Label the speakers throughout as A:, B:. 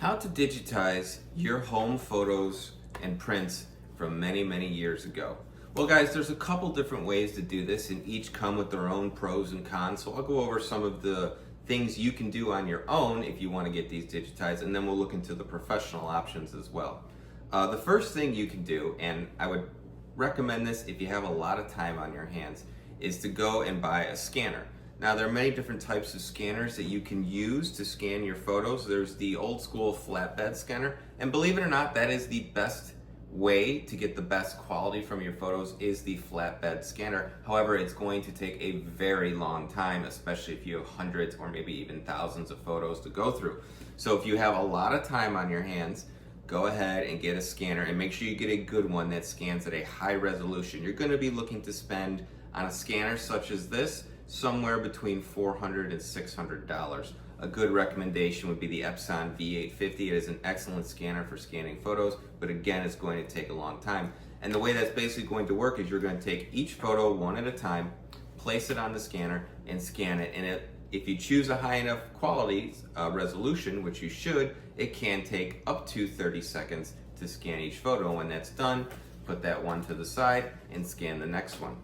A: How to digitize your home photos and prints from many years ago. Well guys, there's a couple different ways to do this and each come with their own pros and cons. So I'll go over some of the things you can do on your own if you want to get these digitized, and then we'll look into the professional options as well. The first thing you can do, and I would recommend this if you have a lot of time on your hands, is to go and buy a scanner. Now there are many different types of scanners that you can use to scan your photos. There's the old school flatbed scanner, and believe it or not, that is the best way to get the best quality from your photos is the flatbed scanner. However, it's going to take a very long time, especially if you have hundreds or maybe even thousands of photos to go through. So if you have a lot of time on your hands, go ahead and get a scanner and make sure you get a good one that scans at a high resolution. You're going to be looking to spend on a scanner such as this somewhere between $400 and $600. A good recommendation would be the Epson V850. It is an excellent scanner for scanning photos, but again, it's going to take a long time. And the way that's basically going to work is you're going to take each photo one at a time, place it on the scanner, and scan it. And if you choose a high enough quality resolution, which you should, it can take up to 30 seconds to scan each photo. When that's done, put that one to the side and scan the next one.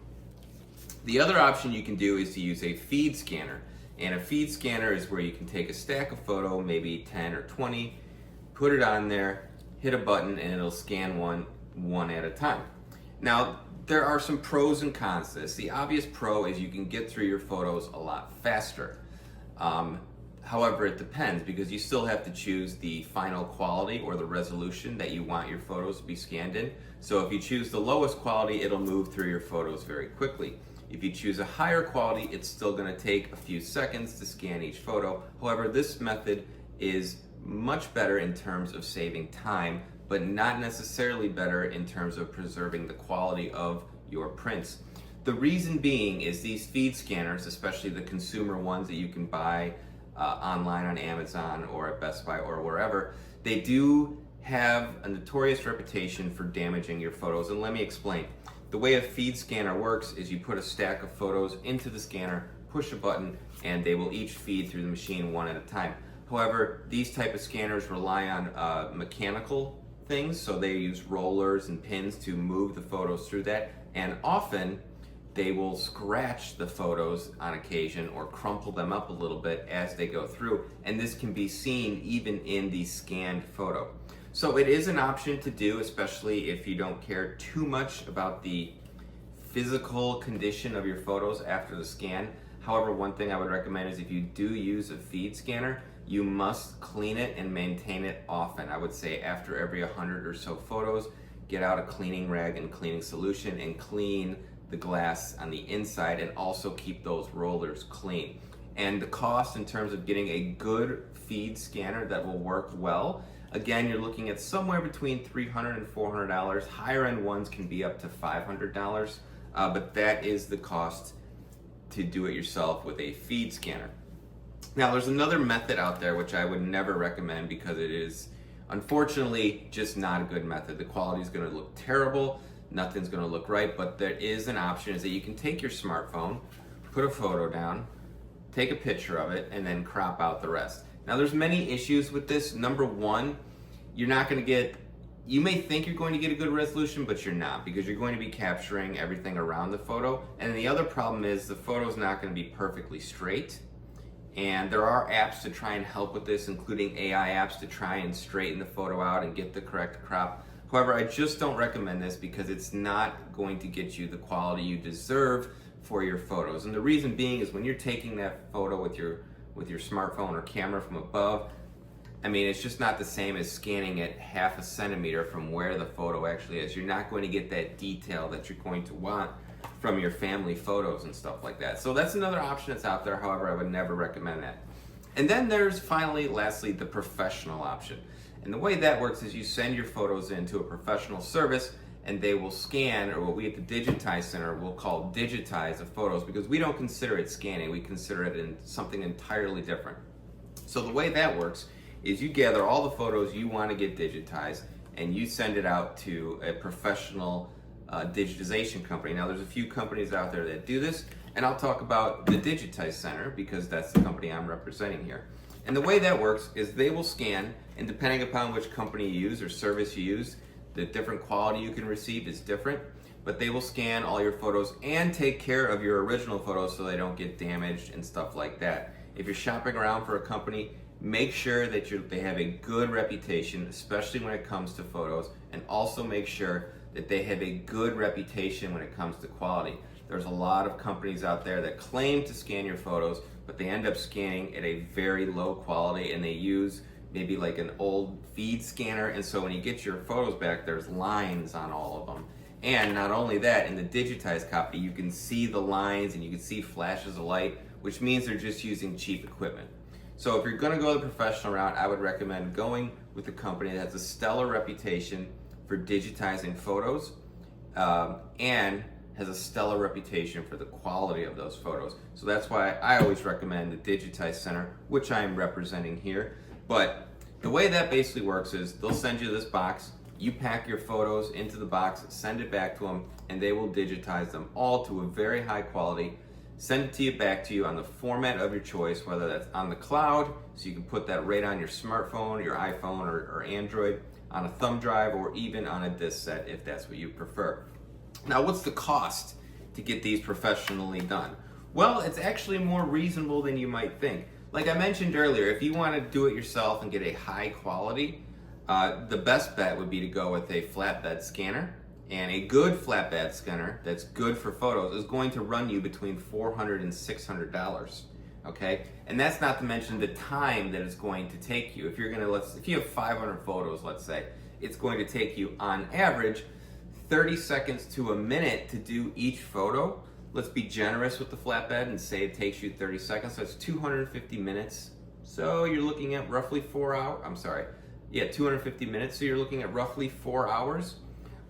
A: The other option you can do is to use a feed scanner. And a feed scanner is where you can take a stack of photo, maybe 10 or 20, put it on there, hit a button, and it'll scan one at a time. Now, there are some pros and cons to this. The obvious pro is you can get through your photos a lot faster. However, it depends because you still have to choose the final quality or the resolution that you want your photos to be scanned in. So if you choose the lowest quality, it'll move through your photos very quickly. If you choose a higher quality, it's still going to take a few seconds to scan each photo. However, this method is much better in terms of saving time, but not necessarily better in terms of preserving the quality of your prints. The reason being is these feed scanners, especially the consumer ones that you can buy online on Amazon or at Best Buy or wherever, they do have a notorious reputation for damaging your photos. And let me explain. The way a feed scanner works is you put a stack of photos into the scanner, push a button, and they will each feed through the machine one at a time. However, these type of scanners rely on mechanical things, so they use rollers and pins to move the photos through that, and often they will scratch the photos on occasion or crumple them up a little bit as they go through, and this can be seen even in the scanned photo. So it is an option to do, especially if you don't care too much about the physical condition of your photos after the scan. However, one thing I would recommend is if you do use a feed scanner, you must clean it and maintain it often. I would say after every 100 or so photos, get out a cleaning rag and cleaning solution and clean the glass on the inside, and also keep those rollers clean. And the cost in terms of getting a good feed scanner that will work well, again, you're looking at somewhere between $300 and $400. Higher end ones can be up to $500, but that is the cost to do it yourself with a feed scanner. Now, there's another method out there which I would never recommend because it is unfortunately just not a good method. The quality is going to look terrible, nothing's going to look right, but there is an option is that you can take your smartphone, put a photo down, take a picture of it, and then crop out the rest. Now there's many issues with this. Number one, you're not going to get, you may think you're going to get a good resolution, but you're not, because you're going to be capturing everything around the photo. And the other problem is the photo's not going to be perfectly straight. And there are apps to try and help with this, including AI apps to try and straighten the photo out and get the correct crop. However, I just don't recommend this because it's not going to get you the quality you deserve for your photos. And the reason being is when you're taking that photo with your smartphone or camera from above, I mean, it's just not the same as scanning it half a centimeter from where the photo actually is. You're not going to get that detail that you're going to want from your family photos and stuff like that. So that's another option that's out there. However, I would never recommend that. And then there's lastly, the professional option. And the way that works is you send your photos into a professional service and they will scan, or what we at the Digitize Center will call digitize the photos, because we don't consider it scanning, we consider it in something entirely different. So the way that works is you gather all the photos you want to get digitized and you send it out to a professional digitization company. Now there's a few companies out there that do this, and I'll talk about the Digitize Center because that's the company I'm representing here. And the way that works is they will scan, and depending upon which company you use or service you use, the different quality you can receive is different, but they will scan all your photos and take care of your original photos so they don't get damaged and stuff like that. If you're shopping around for a company, make sure that they have a good reputation, especially when it comes to photos, and also make sure that they have a good reputation when it comes to quality. There's a lot of companies out there that claim to scan your photos, but they end up scanning at a very low quality, and they use maybe like an old feed scanner, and so when you get your photos back, there's lines on all of them. And not only that, in the digitized copy, you can see the lines and you can see flashes of light, which means they're just using cheap equipment. So if you're going to go the professional route, I would recommend going with a company that has a stellar reputation for digitizing photos and has a stellar reputation for the quality of those photos. So that's why I always recommend the Digitize Center, which I am representing here. But the way that basically works is they'll send you this box, you pack your photos into the box, send it back to them, and they will digitize them all to a very high quality, send it to you back to you on the format of your choice, whether that's on the cloud, so you can put that right on your smartphone, your iPhone, or Android, on a thumb drive, or even on a disk set if that's what you prefer. Now, what's the cost to get these professionally done? Well, it's actually more reasonable than you might think. Like I mentioned earlier, if you want to do it yourself and get a high quality, the best bet would be to go with a flatbed scanner. And a good flatbed scanner that's good for photos is going to run you between $400 and $600. Okay, and that's not to mention the time that it's going to take you. If you have 500 photos, let's say, it's going to take you on average 30 seconds to a minute to do each photo. Let's be generous with the flatbed and say it takes you 30 seconds. So it's 250 minutes. So you're looking at roughly 4 hours. 250 minutes. So you're looking at roughly 4 hours.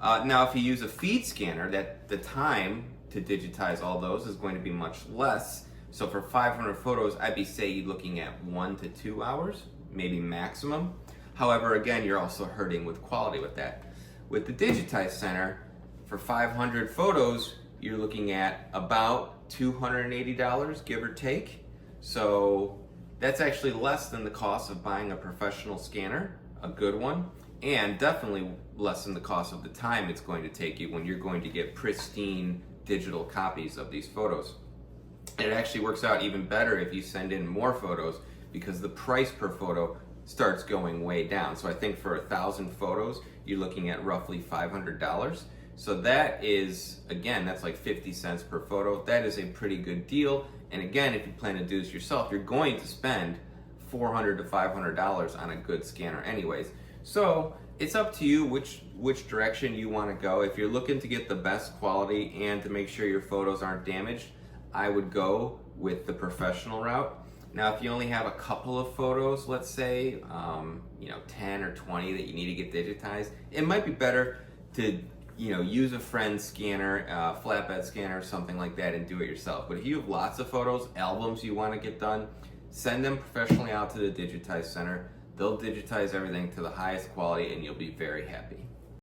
A: Now, if you use a feed scanner, the time to digitize all those is going to be much less. So for 500 photos, I'd be looking at 1 to 2 hours, maybe maximum. However, again, you're also hurting with quality with that. With the Digitize Center, for 500 photos, you're looking at about $280, give or take. So that's actually less than the cost of buying a professional scanner, a good one, and definitely less than the cost of the time it's going to take you when you're going to get pristine digital copies of these photos. And it actually works out even better if you send in more photos, because the price per photo starts going way down. So I think for 1,000 photos, you're looking at roughly $500. So that is, again, that's like 50 cents per photo. That is a pretty good deal. And again, if you plan to do this yourself, you're going to spend $400 to $500 on a good scanner anyways. So it's up to you which direction you want to go. If you're looking to get the best quality and to make sure your photos aren't damaged, I would go with the professional route. Now, if you only have a couple of photos, let's say, 10 or 20 that you need to get digitized, it might be better to, use a friend's scanner, flatbed scanner, something like that, and do it yourself. But if you have lots of photos, albums you want to get done, send them professionally out to the Digitize Center. They'll digitize everything to the highest quality, and you'll be very happy.